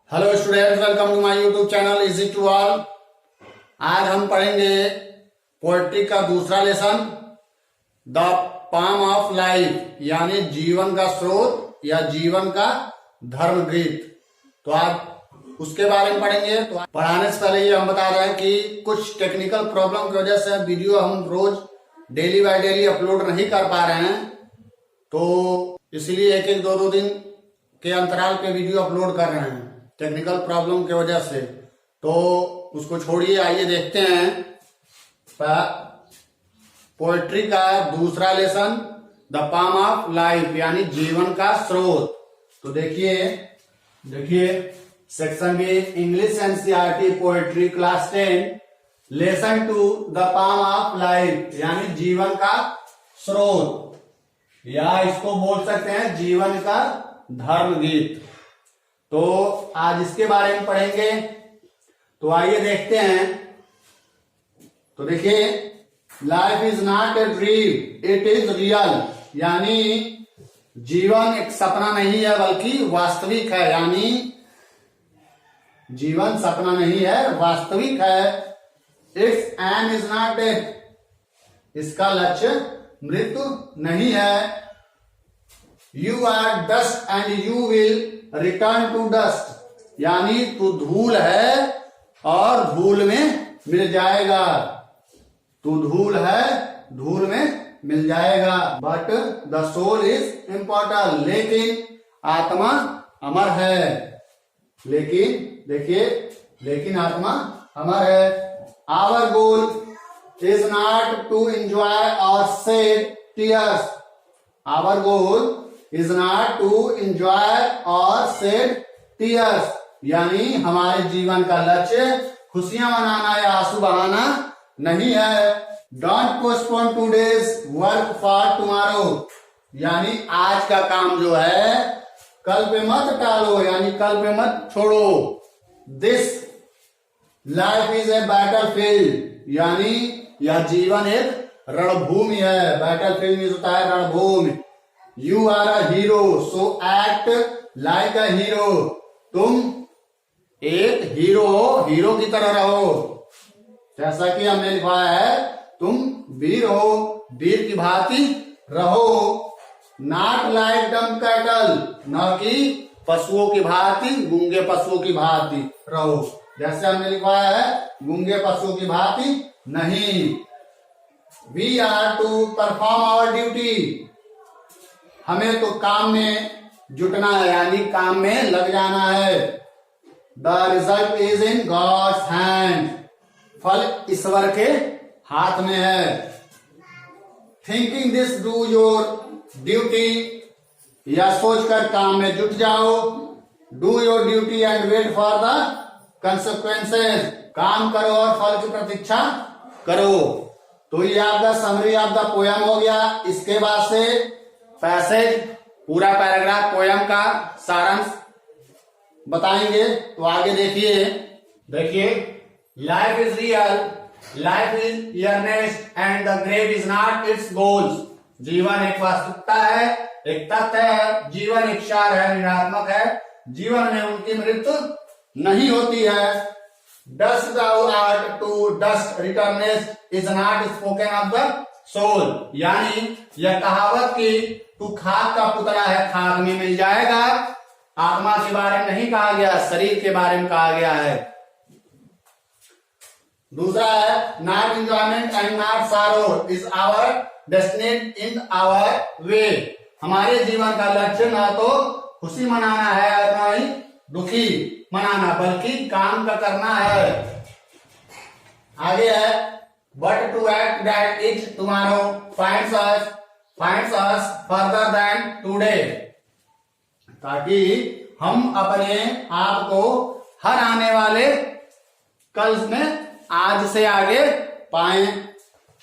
Hello students, welcome to my YouTube channel easy to all. आज हम पढ़ेंगे poetry का दूसरा लेसन, द पाम ऑफ लाइफ, यानी जीवन का स्रोत या जीवन का धर्म गीत। तो आज उसके बारे में पढ़ेंगे। तो पढ़ाने से पहले ये हम बता रहे हैं कि कुछ टेक्निकल प्रॉब्लम की वजह से वीडियो हम रोज डेली बाय डेली अपलोड नहीं कर पा रहे हैं, तो इसलिए एक एक दो दिन के अंतराल पे वीडियो अपलोड कर रहे हैं टेक्निकल प्रॉब्लम की वजह से। तो उसको छोड़िए, आइए देखते हैं पोएट्री का दूसरा लेसन, द पाम ऑफ लाइफ, यानी जीवन का स्रोत। तो देखिए section B, English NCERT poetry class 10, lesson 2, the पाम ऑफ लाइफ, यानी जीवन का स्रोत, या इसको बोल सकते हैं जीवन का धर्म गीत। तो आज इसके बारे में पढ़ेंगे। तो आइए देखते हैं। तो देखिए, life is not a dream, it is real, यानी जीवन एक सपना नहीं है बल्कि वास्तविक है, यानी जीवन सपना नहीं है, वास्तविक है। It's aim is not death, इसका लक्ष्य मृत्यु नहीं है। You are dust and you will return to dust, यानी तू धूल है और धूल में मिल जाएगा। तू धूल है, धूल में मिल जाएगा। But the soul is immortal, लेकिन आत्मा अमर है। लेकिन आत्मा अमर है। Our goal is not to enjoy or shed tears, our goal is not to enjoy or shed tears, यानी हमारे जीवन का लक्ष्य खुशियां मनाना या आंसू बहाना नहीं है। Don't postpone today's work for tomorrow, यानी आज का काम जो है कल पे मत टालो, यानी कल पे मत छोड़ो। This life is a battlefield, यानी यह जीवन एक रणभूमि है। बैटलफील्ड में होता है रणभूमि। You are a hero, so act like a hero, तुम एक हीरो हो, हीरो की तरह रहो। जैसा कि हमने लिखवाया है, तुम वीर हो, वीर की भांति रहो। Not like dumb cattle, न कि पशुओं की भांति, गूंगे पशुओं की भांति रहो। जैसे हमने लिखवाया है, गूंगे पशुओं की भांति नहीं। We are to perform our duty, हमें तो काम में जुटना है, यानी काम में लग जाना है। The result is in God's hand, फल ईश्वर के हाथ में है। Thinking this do your duty, या सोचकर काम में जुट जाओ। Do your duty and wait for the consequences, काम करो और फल की प्रतीक्षा करो। तो ये आपका समरी ऑफ द पोयम हो गया। इसके बाद से पैसेज, पूरा पैराग्राफ पोयम का सारांश बताएंगे। तो आगे देखिए, life is real, life is earnest and the grave is not its goals, जीवन एक वास्तविकता है, एक तथ्य है। जीवन एक सार है, निरात्मक है। जीवन में उनकी मृत्यु नहीं होती है। Dust thou art to dust returnest is not spoken of the soul, यानी यह कहावत की तू खाक का पुतला है, खाक में मिल जाएगा, आत्मा के बारे में नहीं कहा गया, शरीर के बारे में कहा गया है। दूसरा है, not enjoyment and not sorrow is our destiny in our way, हमारे जीवन का लक्ष्य ना तो खुशी मनाना है और ना ही दुखी मनाना, बल्कि काम का करना है। आगे है, but to act that it tomorrow finds us further than today, ताकि हम अपने आप को हर आने वाले कल में आज से आगे पाएं।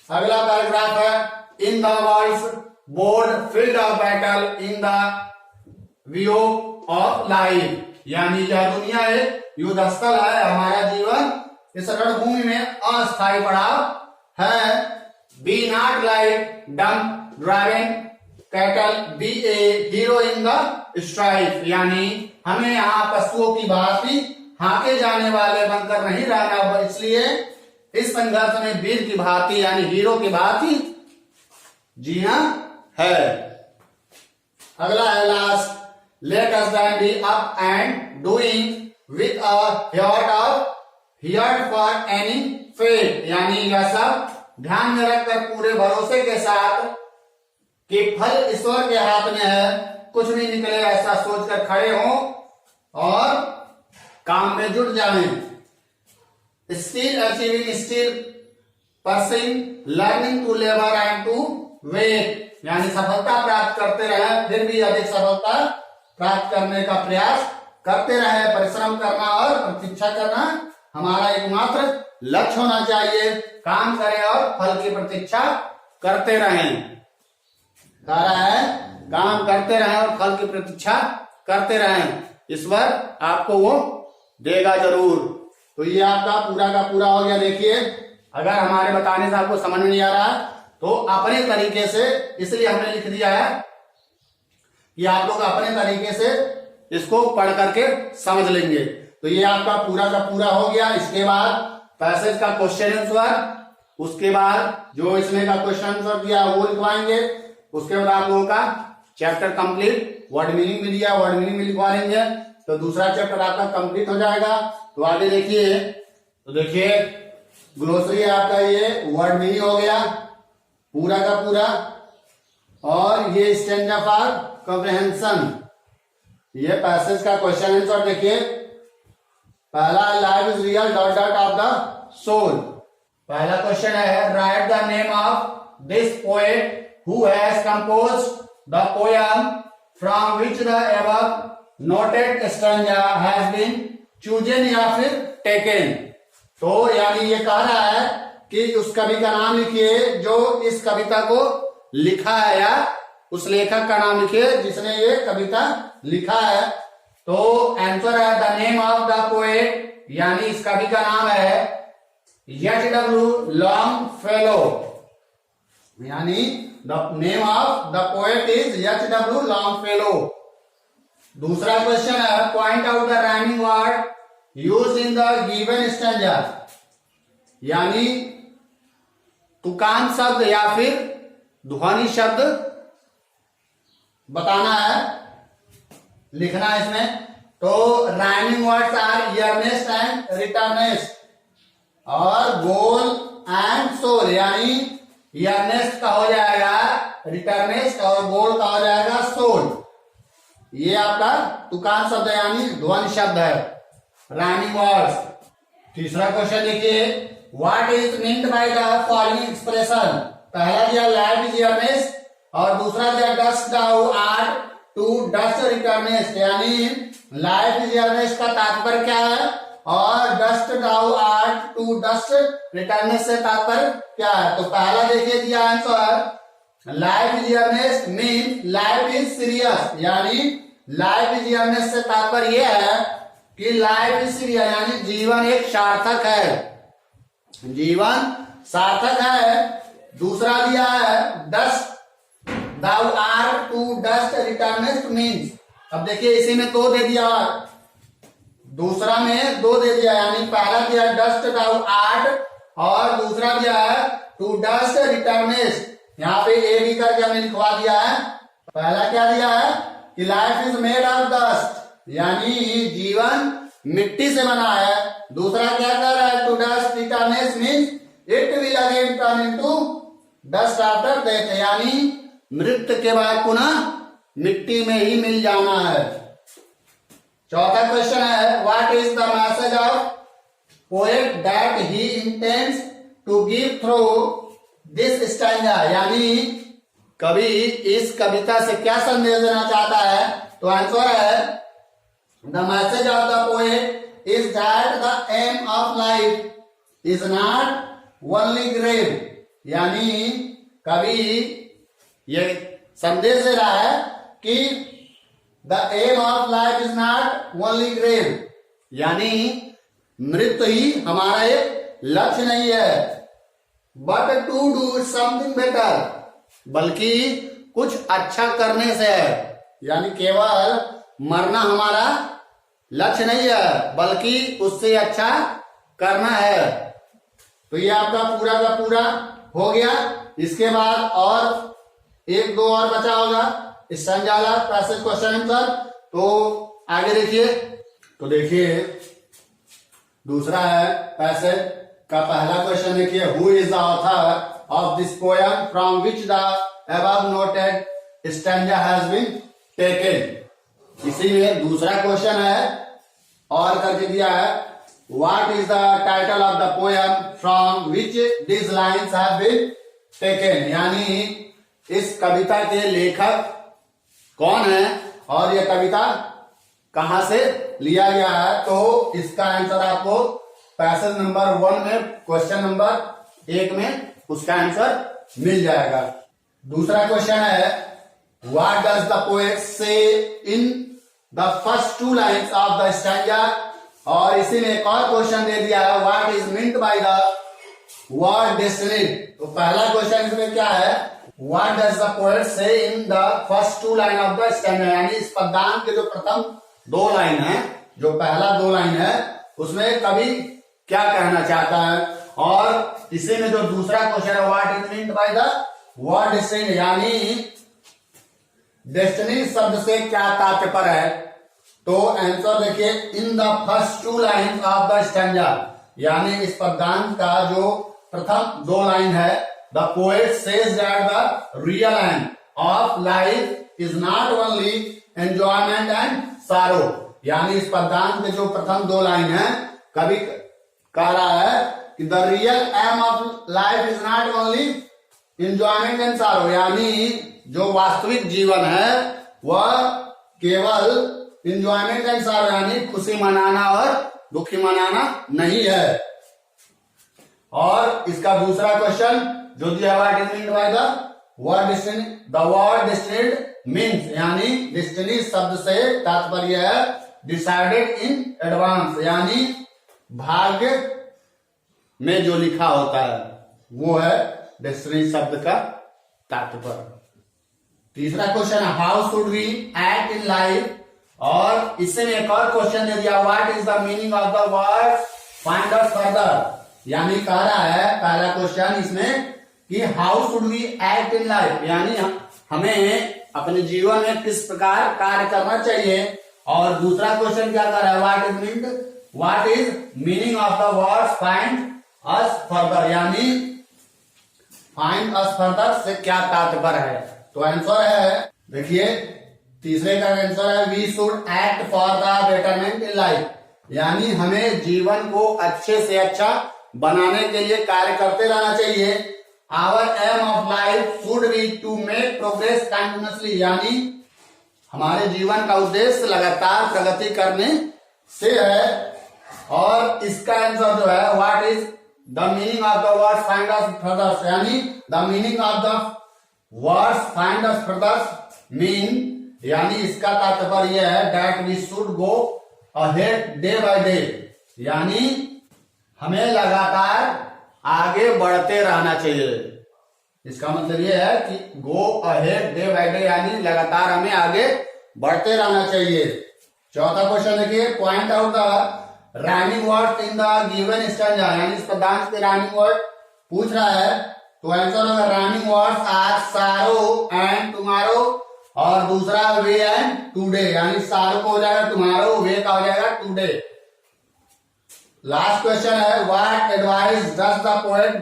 अगला पैराग्राफ है, in the world's broad field of battle in the view of life, यानी यह दुनिया एक युद्ध स्थल है, हमारा जीवन इस रणभूमि में अस्थायी पड़ाव है। Be not like dumb driving cattle, be a hero in the strife, यानी हमें यहाँ पशुओं की भांति हाके जाने वाले बनकर नहीं रहना, इसलिए इस संघर्ष में वीर की भांति यानी हीरो की भांति जीना है। अगला है last, let us then be up and doing with a heart for any fate, यानी यह सब ध्यान में रखकर पूरे भरोसे के साथ कि फल ईश्वर के हाथ में है, कुछ भी निकले ऐसा सोचकर खड़े हो और काम में जुट जाएं। Still achieving, still pursuing, learning to labour and to wait, यानी सफलता प्राप्त करते रहे, फिर भी अधिक सफलता प्राप्त करने का प्रयास करते रहे। परिश्रम करना और प्रतीक्षा करना हमारा एकमात्र लक्ष्य होना चाहिए। काम करें और फल की प्रतीक्षा करते रहें। कह रहा है काम करते रहें और फल की प्रतीक्षा करते रहें, ईश्वर आपको वो देगा जरूर। तो ये आपका पूरा का पूरा हो गया। देखिए, अगर हमारे बताने से आपको समझ नहीं आ रहा तो अपने तरीके से, इसलिए हमने लिख दिया है कि आप लोग अपने तरीके से इसको पढ़ करके समझ लेंगे। तो ये आपका पूरा का पूरा हो गया। इसके बाद पैसेज का क्वेश्चन आंसर, उसके बाद जो इसमें का क्वेश्चन आंसर दिया वो लिखवाएंगे, उसके बाद आप लोगों का चैप्टर कंप्लीट, वर्ड मीनिंग भी दिया, वर्ड मीनिंग भी लिखवा लेंगे, तो दूसरा चैप्टर आपका कंप्लीट हो जाएगा। तो आगे देखिए, तो देखिए ग्लोसरी आपका ये वर्ड मीनिंग हो गया पूरा का पूरा, और ये स्टैंजा फॉर कॉम्प्रिहेंशन, ये पैसेज का क्वेश्चन आंसर। देखिए पहला, life is real dot dot of the soul. पहला क्वेश्चन है, write the name of this poet who has composed the poem from which the above noted stanza has been chosen या फिर taken. तो यानी ये कह रहा है कि उस कवि का नाम लिखिए जो इस कविता को लिखा है, या उस लेखक का नाम लिखिए जिसने ये कविता लिखा है। तो आंसर है the name of the poet, यानी इस कवि का नाम है H.W. लॉन्गफेलो, यानी the name of the poet is H.W. Longfellow. दूसरा क्वेश्चन है, point out the rhyming word use in the given stanza, यानी तुकान शब्द या फिर ध्वनि शब्द बताना है, लिखना है इसमें। तो rhyming words are ईयरनेस्ट and returnest और गोल एंड सोल, यानी ईयरनेस्ट का हो जाएगा रिटर्नेस्ट और गोल का हो जाएगा सोल। ये आपका तुकान शब्द है, यानी ध्वनि शब्द है, राइमिंग वर्ड्स। तीसरा क्वेश्चन देखिए, what is meant by the following expression. पहला दिया लाइफ इज ईयरनेस्ट और दूसरा दिया dust thou art to dust returnest, यानी लाइफ इज ईयरनेस्ट का तात्पर्य क्या है और dust thou art to dust returnest से तात्पर्य क्या है। तो पहला देखिए दिया answer, life is earnest mean life is serious, यानी लाइफ इज ईयरनेस्ट से तात्पर्य यह है कि लाइफ इज सीरियस, यानी जीवन एक सार्थक है, जीवन सार्थक है। दूसरा दिया है dust thou art to dust returnest means, अब देखिए इसी में दो दे दिया, दूसरा में दो दे दिया, यानी पहला दिया डस्ट दाउ आर्ट और दूसरा दिया है टू डस्ट रिटर्नेस्ट। यहाँ पे ए बी करके हमने लिखवा दिया है। पहला क्या दिया है कि life is made of dust, यानी जीवन मिट्टी से बना है। दूसरा क्या कर रहा है, to dust returnest means it will again turn into dust after death, यानी मृत्यु के बाद पुनः मिट्टी में ही मिल जाना है। चौथा क्वेश्चन है, what is the message of poet that he intends to give through this stanza, यानी कवि इस कविता से क्या संदेश देना चाहता है। तो आंसर है the message of the poet is that the aim of life is not only grave, यानी कवि ये संदेश दे रहा है कि the aim of life is not only grave, यानी मृत्यु ही हमारा एक लक्ष्य नहीं है, but to do something better, बल्कि कुछ अच्छा करने से है। यानी केवल मरना हमारा लक्ष्य नहीं है, बल्कि उससे अच्छा करना है। तो ये आपका पूरा का पूरा हो गया। इसके बाद और एक दो और बचा होगा स्टैंजा पैसेज क्वेश्चन आंसर। तो आगे देखिए। तो देखिए दूसरा है पैसेज का पहला क्वेश्चन देखिए, who is the author of this poem from which the above noted stanza has been taken. इसी में दूसरा क्वेश्चन है और करके दिया है, what is the title of the poem from which this lines have been taken. यानी इस कविता के लेखक कौन है और यह कविता कहां से लिया गया है। तो इसका आंसर आपको पैसेज नंबर 1 में क्वेश्चन नंबर 1 में उसका आंसर मिल जाएगा। दूसरा क्वेश्चन है, व्हाट डज द पोएट से in the first 2 lines of the stanza. और इसी में एक और क्वेश्चन दे दिया है, what is meant bye the word destiny. तो पहला क्वेश्चन इसमें क्या है, व्हाट डज द पोएट से in the first 2 line of the stanza. यानी इस पद्यांत के जो प्रथम 2 लाइन है, जो पहला 2 लाइन है, उसमें कवि क्या कहना चाहता है। और इसी में जो दूसरा क्वेश्चन है, what is meant bye the word destiny, यानी डेस्टिनी शब्द से क्या तात्पर्य है। तो आंसर देखिए, in the first 2 line of the stanza, यानी इस पद्यांत का जो प्रथम 2 लाइन है, the poet says that the real end of life is not only enjoyment and sorrow. यानी इस पद्यांत के जो प्रथम 2 लाइन है, कवि कह रहा है कि the real aim of life is not only enjoyment and sorrow. यानी जो वास्तविक जीवन है वह केवल एंजॉयमेंट एंड सारो यानी खुशी मनाना और दुखी मनाना नहीं है। और इसका दूसरा क्वेश्चन जो दिया हुआ, it is meant by the word destiny. The word destined means, यानी डेस्टिनी शब्द से तात्पर्य है डिसाइडेड इन एडवांस, यानी भाग्य में जो लिखा होता है वो है डेस्टिनी शब्द का तात्पर्य। तीसरा क्वेश्चन है, how should we act in life. और इससे में एक और क्वेश्चन दे दिया, what is the meaning of the word find out further. यानी कह रहा है पहला क्वेश्चन इसमें कि how should we act in life, यानी हमें अपने जीवन में किस प्रकार कार्य करना चाहिए। और दूसरा क्वेश्चन क्या कर रहा है, what is meaning of the word find us farther, यानी फाइंड अस फर्दर से क्या तात्पर्य है। तो आंसर है देखिए तीसरे का आंसर है, we should act for the betterment in life, यानी हमें जीवन को अच्छे से अच्छा बनाने के लिए कार्य करते रहना चाहिए। Our aim of life should be to make progress continuously, यानी हमारे जीवन का उद्देश्य लगातार प्रगति करने से है। और इसका आंसर जो है, what is the meaning of the word find us farther, यानी the meaning of the word find us farther mean, यानी इसका तात्पर्य यह है that we should go ahead day by day, यानी हमें लगातार आगे बढ़ते रहना चाहिए। इसका मतलब यह है कि गो अहेड डे बाय डे, यानी लगातार हमें आगे बढ़ते रहना चाहिए। चौथा क्वेश्चन देखिए, point out the rhyming word in the given stanza, यानी इस पद्यांत के राइमिंग वर्ड पूछ रहा है। तो आंसर होगा राइमिंग वर्ड्स आर सारो एंड टुमारो, और दूसरा वे एंड टुडे, यानी सारो को हो जाएगा टुमारो, वे का हो जाएगा टुडे। लास्ट क्वेश्चन है, what advice does the poet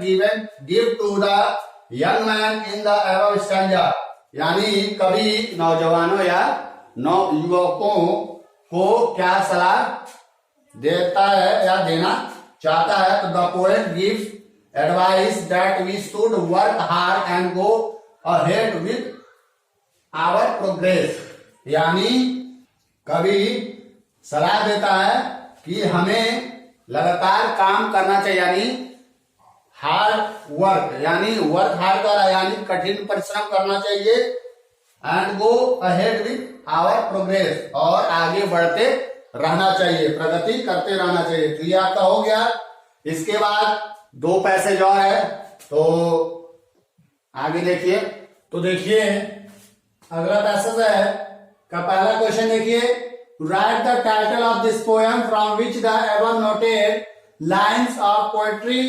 give to the young man in the above stanza, यानी कवि नौजवानों या युवकों को क्या सलाह देता है या देना चाहता है। तो the poet gives advice that we should work hard and go ahead with our progress, यानी कवि सलाह देता है कि हमें लगातार काम करना चाहिए, यानी हार्ड वर्क, यानी वर्क हार्ड करना, यानी कठिन परिश्रम करना चाहिए। And go ahead with our progress, और आगे बढ़ते रहना चाहिए, प्रगति करते रहना चाहिए। तो ये आपका हो गया। इसके बाद 2 पैसेज और है, तो आगे देखिए। तो देखिए अगला पैसेज है, का पहला क्वेश्चन देखिए, write the title of this poem from which the ever noted lines of poetry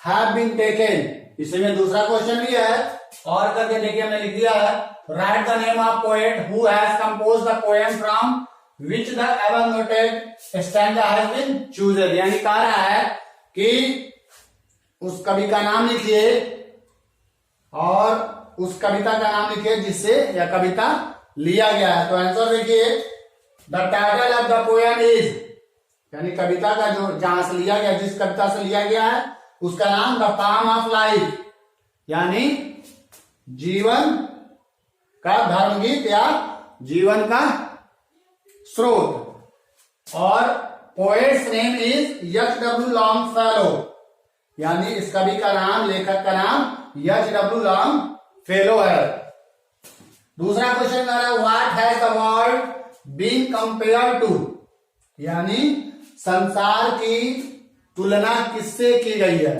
have been taken. इसी में दूसरा क्वेश्चन भी है, और करके देखिए हमने लिख दिया है, write the name of poet who has compose the poem from which the ever noted stanza has been chosen. यानी कह रहा है कि उस कवि का नाम लिखिए और उस कविता का नाम लिखिए जिससे यह कविता लिया गया है। तो आंसर देखिए, the title of the poem is, यानी कविता का जो जहां से लिया गया, जिस कविता से लिया गया है उसका नाम द पाम ऑफ लाइफ, यानी जीवन का धर्मगीत या जीवन का स्रोत। और पोएट्स नेम इज एच.डब्ल्यू. लॉन्गफेलो, यानी इस कवि का नाम, लेखक का नाम एच.डब्ल्यू. लॉन्गफेलो है। दूसरा क्वेश्चन आ रहा है, what has the world been compare to, यानी संसार की तुलना किससे की गई है।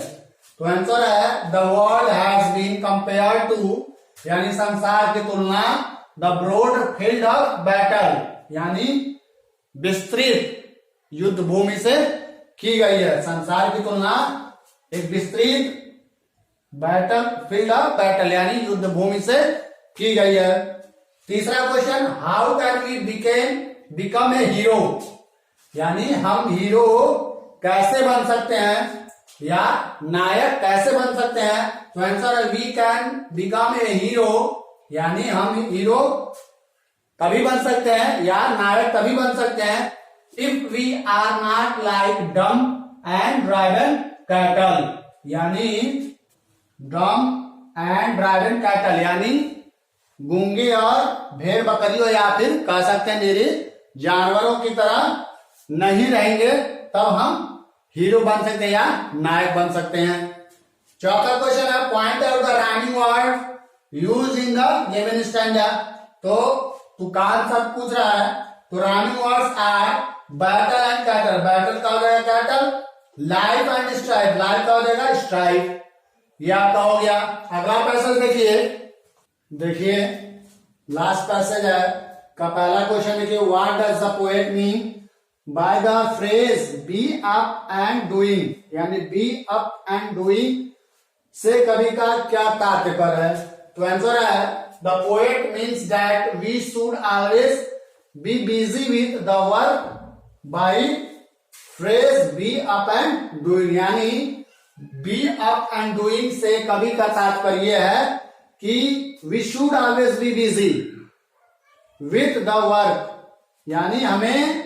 तो आंसर है, the world has been compare to, यानी संसार की तुलना the broad field of battle, यानी विस्तृत युद्ध भूमि से की गई है। संसार की तुलना एक विस्तृत बैटल फील्ड ऑफ बैटल, यानी युद्ध भूमि से की गई है। तीसरा question, how can we become a hero, यानी हम हीरो कैसे बन सकते हैं या नायक कैसे बन सकते हैं। तो आंसर है, we can become a hero, यानी हम हीरो तभी बन सकते हैं या नायक तभी बन सकते हैं if we are not like dumb and driven cattle, यानी डम एंड ड्राइवन कैटल, यानी गूंगे और भेड़ बकरियों, या फिर कह सकते हैं मेरे जानवरों की तरह नहीं रहेंगे, तब हम हीरो बन सकते हैं या नायक बन सकते हैं। चौथा क्वेश्चन है, point out the rhyming word use in the given stanza. तो तुकार सब पूछ रहा है, तो rhyming words are battle and cattle, battle का हो जाएगा cattle, life and strife, life का हो जाएगा स्ट्राइफ, ये आपका हो गया। अगला पैसेज देखिए लास्ट पैसेज है का पहला क्वेश्चन देखिए, what does the poet mean by the phrase be up and doing, यानी बी अप एंड डूइंग से कवि का क्या तात्पर्य है। तो आंसर है, the poet means that we should always be busy with the work by phrase be up and doing, यानी बी अप एंड डूइंग से कवि का तात्पर्य है कि we should always be busy with the work, यानी हमें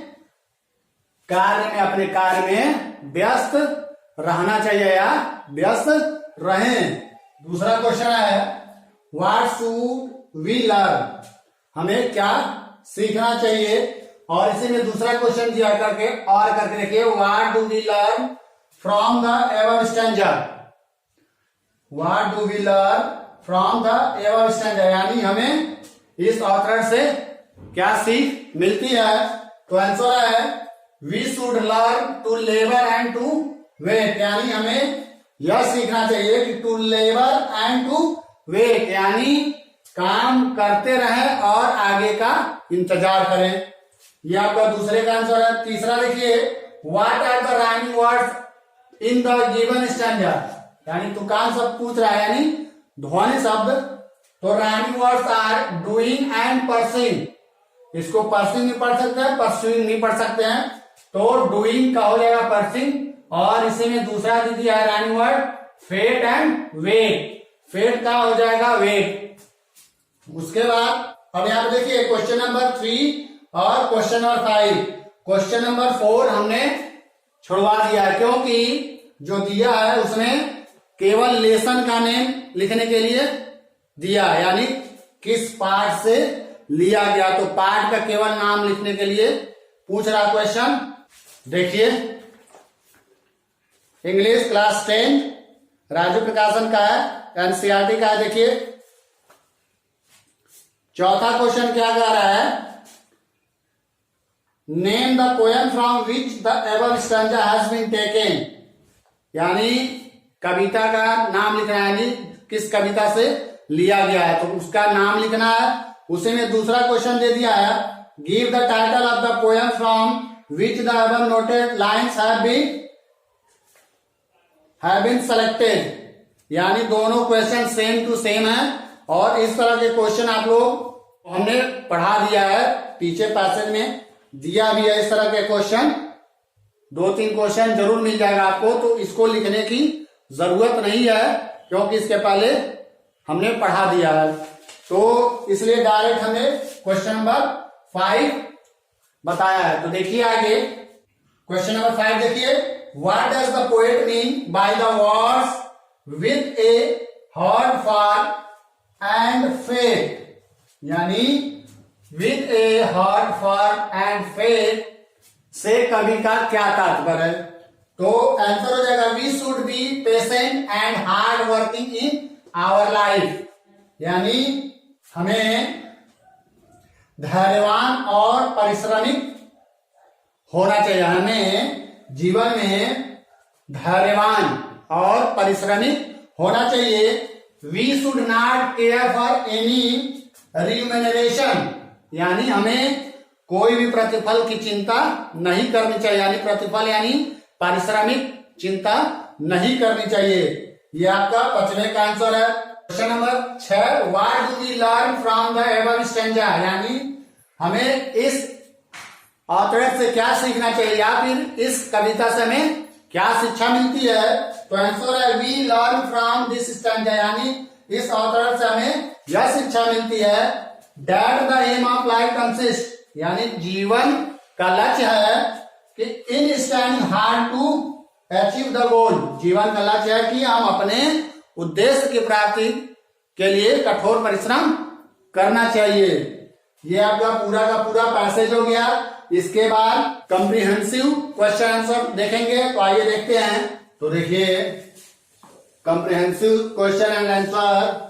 कार्य में, अपने कार्य में व्यस्त रहना चाहिए या व्यस्त रहें। दूसरा क्वेश्चन है, व्हाट शुड वी लर्न, हमें क्या सीखना चाहिए। और इसी में दूसरा क्वेश्चन दिया करके और करके देखिए, what do we learn from the ever stanza, what do we learn from the ever stanza, यानी हमें इस ऑथर से क्या सीख मिलती है। तो आंसर है, we should learn to labour and to wait, यानी हमें यह सीखना चाहिए कि to labour and to wait, यानी काम करते रहें और आगे का इंतजार करें। यह आपका दूसरे का आंसर है। तीसरा देखिए, what are the rhyming words in the given stanza, यानी तुकार सब पूछ रहा है, यानी ध्वनि शब्द। तो rhyming words are doing and pursuing, इसको परसिंग नहीं पढ़ सकते हैं, परस्यूइंग नहीं पढ़ सकते हैं, तो डूइंग का हो जाएगा परसिंग। और इसी में दूसरा दे दिया है rhyming word fate and wait, fate का हो जाएगा वेट। उसके बाद अब यहाँ पे देखिए क्वेश्चन नंबर 3 और क्वेश्चन नंबर 5। क्वेश्चन नंबर 4 हमने छुड़वा दिया है, क्योंकि जो दिया है उसमें केवल लेसन का नेम लिखने के लिए दिया, यानी किस पार्ट से लिया गया, तो पार्ट का केवल नाम लिखने के लिए पूछ रहा क्वेश्चन। देखिए इंग्लिश क्लास 10 राजू प्रकाशन का है, एनसीईआरटी का है। देखिए चौथा क्वेश्चन क्या कह रहा है, name the poem from which the above stanza has been taken, यानी कविता का नाम लिखना है, यानी किस कविता से लिया गया है, तो उसका नाम लिखना है। उसी में दूसरा क्वेश्चन दे दिया है, give the title of the poem from which the above noted lines have been selected. यानी दोनों क्वेश्चन सेम टू सेम है और इस तरह के क्वेश्चन आप लोग हमने पढ़ा दिया है, पीछे पैसेज में दिया भी है इस तरह के क्वेश्चन। 2-3 क्वेश्चन जरूर मिल जाएगा आपको, तो इसको लिखने की जरूरत नहीं है क्योंकि इसके पहले हमने पढ़ा दिया है। तो इसलिए डायरेक्ट हमें क्वेश्चन नंबर 5 बताया है। तो देखिए आगे क्वेश्चन नंबर 5 देखिए, what does the poet mean by the words with a heart for any fate. यानी with a heart for any fate से कवि का क्या तात्पर्य है? तो आंसर हो जाएगा, we should be patient and hard working in our life. यानी हमें धैर्यवान और परिश्रमिक होना चाहिए। हमें जीवन में धैर्यवान और परिश्रमिक होना चाहिए। We should not care for any remuneration. यानी हमें कोई भी प्रतिफल की चिंता नहीं करनी चाहिए। यानी प्रतिफल यानी पारिश्रमिक चिंता नहीं करनी चाहिए। ये आपका 5वें का आंसर है। Question number 6, what do we learn from the above stanza. यानी हमें इस ऑथर से क्या सीखना चाहिए या फिर इस कविता से हमें क्या शिक्षा मिलती है? तो आंसर है, we learn from this stanza. यानी इस ऑथर से हमें यह शिक्षा मिलती है, that the aim of life consist. यानी जीवन का लक्ष्य है कि in standing hard to achieve the goal. जीवन का लक्ष्य है कि हम अपने उद्देश्य की प्राप्ति के लिए कठोर परिश्रम करना चाहिए। ये आपका पूरा का पूरा पैसेज हो गया। इसके बाद कॉम्प्रिहेंसिव क्वेश्चन आंसर देखेंगे। तो आइए देखते हैं। तो देखिए कॉम्प्रिहेंसिव क्वेश्चन एंड आंसर।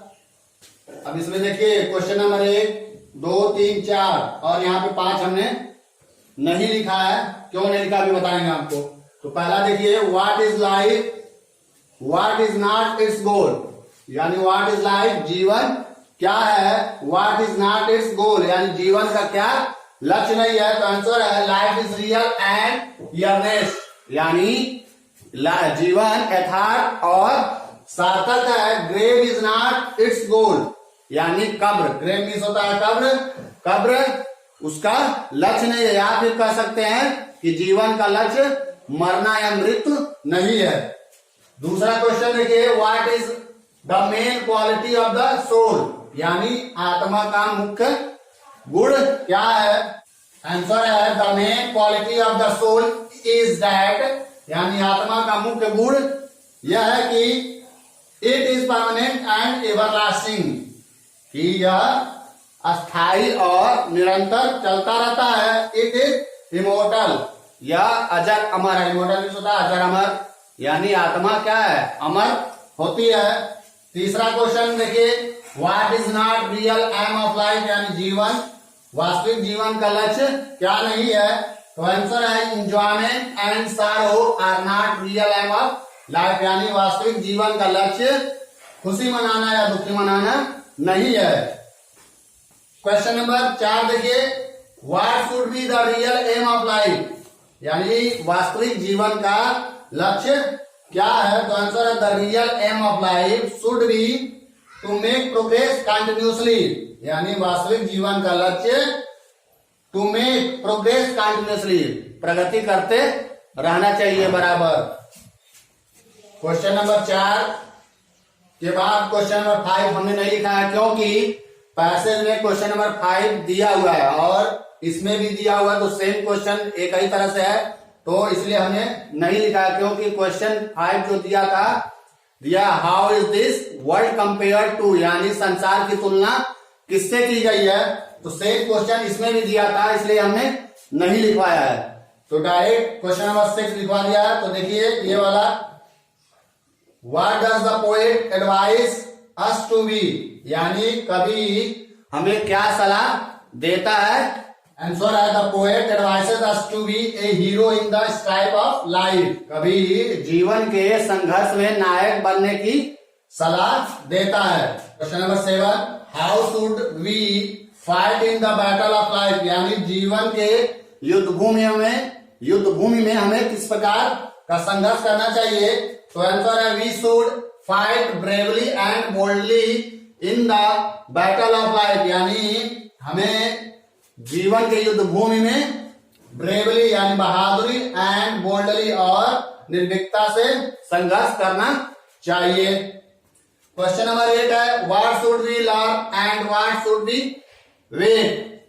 अब इसमें देखिए क्वेश्चन नंबर 1, 2, 3, 4 और यहाँ पे 5 हमने नहीं लिखा है। क्यों नहीं लिखा अभी बताएंगे आपको। तो पहला देखिए, what is life, what is not its goal. यानी व्हाट इज लाइफ, जीवन क्या है, what is not its goal, यानी जीवन का क्या लक्ष्य नहीं है। तो आंसर है, life is real and earnest. यानी जीवन यथार्थ और सार्थक है। Grave is not its goal. यानी कब्र, ग्रेव मीन्स होता है कब्र, कब्र उसका लक्ष्य नहीं है। या फिर कह सकते हैं कि जीवन का लक्ष्य मरना या मृत्यु नहीं है। दूसरा क्वेश्चन देखिए, what is the main quality of the soul. यानी आत्मा का मुख्य गुण क्या है? आंसर है, the main quality of the soul is that. यानी आत्मा का मुख्य गुण यह है कि it is permanent and everlasting. कि यह अस्थाई और निरंतर चलता रहता है। It is immortal. यह अजर अमर है। इमोर्टल होता है अजर अमर। यानी आत्मा क्या है? अमर होती है। तीसरा क्वेश्चन देखिए, what is not real aim of life. यानी जीवन, वास्तविक जीवन का लक्ष्य क्या नहीं है? तो आंसर है, enjoyment and sorrow are not real aim of life. यानी वास्तविक जीवन का लक्ष्य खुशी मनाना या दुखी मनाना नहीं है। क्वेश्चन नंबर 4 देखिए, what should be the real aim of life. यानी वास्तविक जीवन का लक्ष्य क्या है? तो आंसर है, the real aim of life should be to make progress continuously. यानी वास्तविक जीवन का लक्ष्य टू मेक प्रोग्रेस कंटिन्यूसली, प्रगति करते रहना चाहिए बराबर। क्वेश्चन नंबर 4 के बाद क्वेश्चन नंबर 5 हमने नहीं लिखा है क्योंकि पैसेज में क्वेश्चन नंबर 5 दिया हुआ है और इसमें भी दिया हुआ है। तो सेम क्वेश्चन एक ही तरह से है, तो इसलिए हमने नहीं लिखा है। क्योंकि क्वेश्चन 5 जो दिया था, दिया how is this world compare to. यानी संसार की तुलना किससे की गई है। तो सेम क्वेश्चन इसमें भी दिया था, इसलिए हमने नहीं लिखवाया है। तो डायरेक्ट क्वेश्चन नंबर 6 लिखवा दिया है। तो देखिए ये वाला, what does the poet advise us to be. यानी कवि हमें क्या सलाह देता है? आंसर है, the poet advises us to be a hero in the strife of life. कवि जीवन के संघर्ष में नायक बनने की सलाह देता है। Question number 7, how should we fight in the battle of life, यानी जीवन के युद्ध भूमि में हमें किस प्रकार का संघर्ष करना चाहिए। तो आंसर है we should fight bravely and boldly in the battle of life, यानी हमें जीवन के युद्ध भूमि में ब्रेवली यानी बहादुरी एंड बोल्डली और निर्भीकता से संघर्ष करना चाहिए। क्वेश्चन नंबर 8 है what should we learn and what should we wait.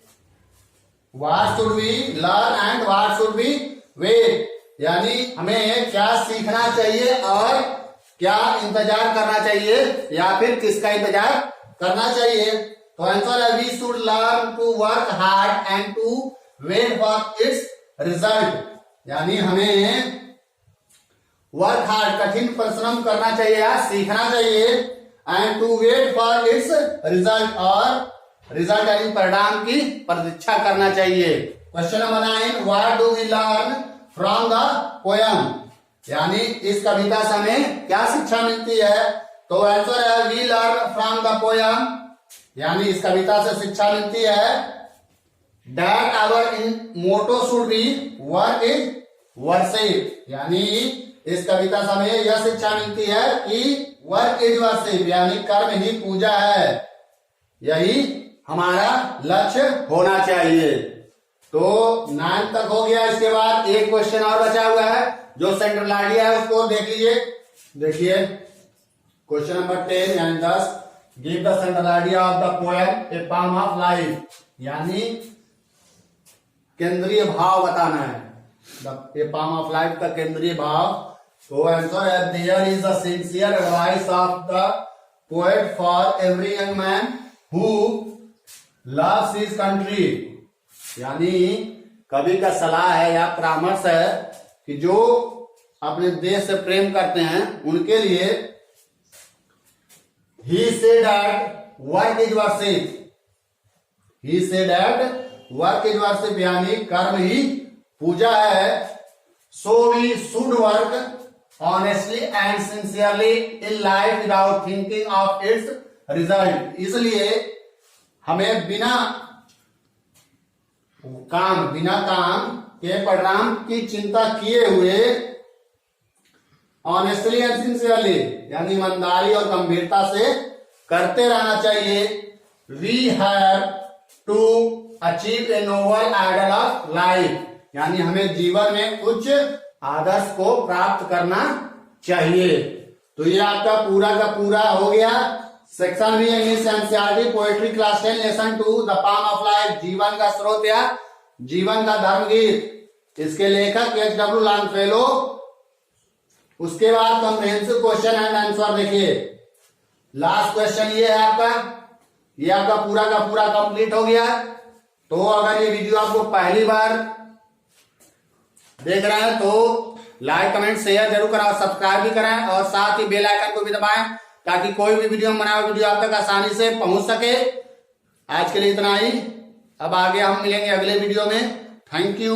What should we learn and what should we wait, यानी हमें क्या सीखना चाहिए और क्या इंतजार करना चाहिए या फिर किसका इंतजार करना चाहिए। तो आंसर है we should learn to work hard and to wait for its result, यानी हमें वर्क हार्ड कठिन परिश्रम करना चाहिए या सीखना चाहिए and to wait for its result, और रिजल्ट यानी परिणाम की प्रतीक्षा करना चाहिए। Question number 9 what do we learn from the poem, यानी इस कविता से हमें क्या शिक्षा मिलती है। तो आंसर है we learn from the poem, यानी इस कविता से शिक्षा मिलती है that our motto should be work is worship, यानी इस कविता से हमें यह शिक्षा मिलती है कि वर्क इज वर्शिप, यानी कर्म ही पूजा है, यही हमारा लक्ष्य होना चाहिए। तो 9 तक हो गया। इसके बाद एक क्वेश्चन और बचा हुआ है जो सेंट्रल आइडिया है, उसको देख लीजिए। देखिए क्वेश्चन नंबर 10 यानी 10 give the central idea of the poem A palm of life, यानी केंद्रीय भाव बताना है। ए पाम ऑफ लाइफ का केंद्रीय भाव। तो आंसर है there is a sincere advice of the poet for every young man who loves his country, यानी कवि का सलाह है या परामर्श है कि जो अपने देश से प्रेम करते हैं उनके लिए he said that work is worship, he said that work is worship, यानी कर्म ही पूजा है। so we should work honestly and sincerely in life without thinking of its result, इसलिए हमें बिना काम के परिणाम की चिंता किए हुए ऑनेस्टली एंड सिंसियरली, यानी ईमानदारी और गंभीरता से करते रहना चाहिए। We have to achieve a noble ideal of life, यानी हमें जीवन में उच्च आदर्श को प्राप्त करना चाहिए। तो ये आपका पूरा का पूरा हो गया सेक्शन भी English NCERT poetry class 10 lesson 2 the पाम ऑफ लाइफ, जीवन का स्रोत या जीवन का धर्मगीत। इसके लेखक H.W. लॉन्गफेलो। उसके बाद कॉम्प्रिहेंसिव क्वेश्चन एंड आंसर देखिए। लास्ट क्वेश्चन ये है आपका, ये आपका पूरा का पूरा कंप्लीट हो गया। तो अगर ये वीडियो आपको पहली बार देख रहे हैं तो लाइक कमेंट शेयर जरूर करें और सब्सक्राइब भी करें और साथ ही बेल आइकन को भी दबाएं ताकि कोई भी वीडियो बनाए वीडियो आप तक आसानी से पहुंच सके। आज के लिए इतना ही, अब आगे हम मिलेंगे अगले वीडियो में। Thank you.